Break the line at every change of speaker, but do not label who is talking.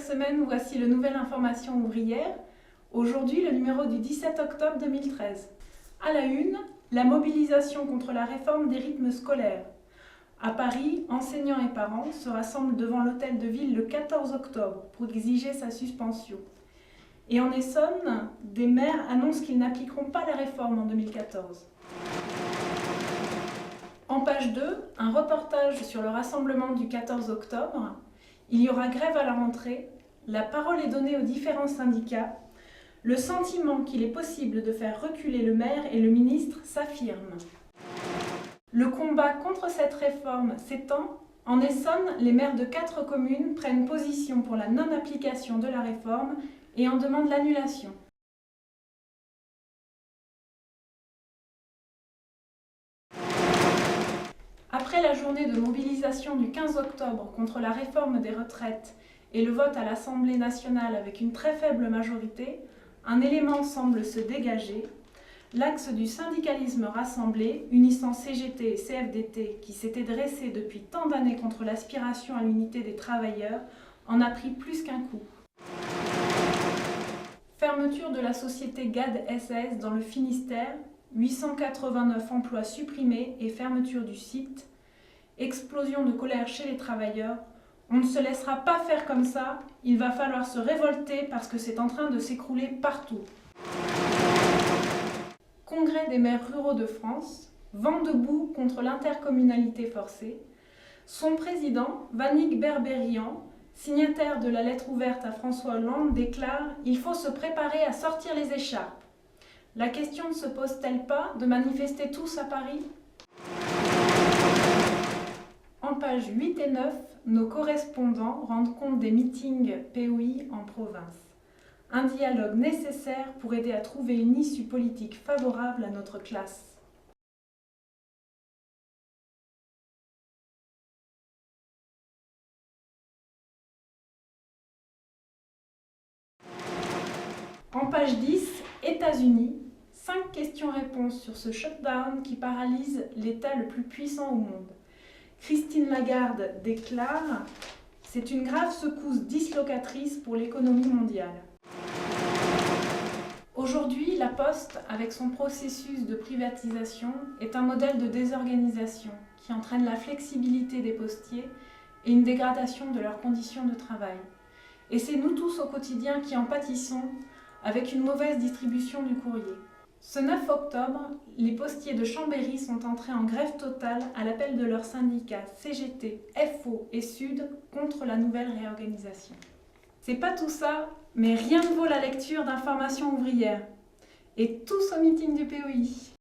semaine, voici le Nouvelle Information ouvrière. Aujourd'hui, le numéro du 17 octobre 2013. À la une, la mobilisation contre la réforme des rythmes scolaires. À Paris, enseignants et parents se rassemblent devant l'hôtel de ville le 14 octobre pour exiger sa suspension. Et en Essonne, des maires annoncent qu'ils n'appliqueront pas la réforme en 2014. En page 2, un reportage sur le rassemblement du 14 octobre. Il y aura grève à la rentrée, la parole est donnée aux différents syndicats, le sentiment qu'il est possible de faire reculer le maire et le ministre s'affirme. Le combat contre cette réforme s'étend. En Essonne, les maires de 4 communes prennent position pour la non-application de la réforme et en demandent l'annulation. Après la journée de mobilisation du 15 octobre contre la réforme des retraites et le vote à l'Assemblée nationale avec une très faible majorité, un élément semble se dégager. L'axe du syndicalisme rassemblé, unissant CGT et CFDT, qui s'était dressé depuis tant d'années contre l'aspiration à l'unité des travailleurs, en a pris plus qu'un coup. Fermeture de la société GAD SAS dans le Finistère, 889 emplois supprimés et fermeture du site. Explosion de colère chez les travailleurs. On ne se laissera pas faire comme ça, il va falloir se révolter parce que c'est en train de s'écrouler partout. Congrès des maires ruraux de France, vent debout contre l'intercommunalité forcée. Son président, Vannick Berberian, signataire de la lettre ouverte à François Hollande, déclare « Il faut se préparer à sortir les écharpes ». La question ne se pose-t-elle pas de manifester tous à Paris ? En pages 8 et 9, nos correspondants rendent compte des meetings POI en province. Un dialogue nécessaire pour aider à trouver une issue politique favorable à notre classe. En page 10, États-Unis, 5 questions-réponses sur ce shutdown qui paralyse l'État le plus puissant au monde. Christine Lagarde déclare « C'est une grave secousse dislocatrice pour l'économie mondiale ». Aujourd'hui, la Poste, avec son processus de privatisation, est un modèle de désorganisation qui entraîne la flexibilité des postiers et une dégradation de leurs conditions de travail. Et c'est nous tous au quotidien qui en pâtissons avec une mauvaise distribution du courrier. Ce 9 octobre, les postiers de Chambéry sont entrés en grève totale à l'appel de leurs syndicats CGT, FO et Sud contre la nouvelle réorganisation. C'est pas tout ça, mais rien ne vaut la lecture d'informations ouvrières. Et tous au meeting du POI.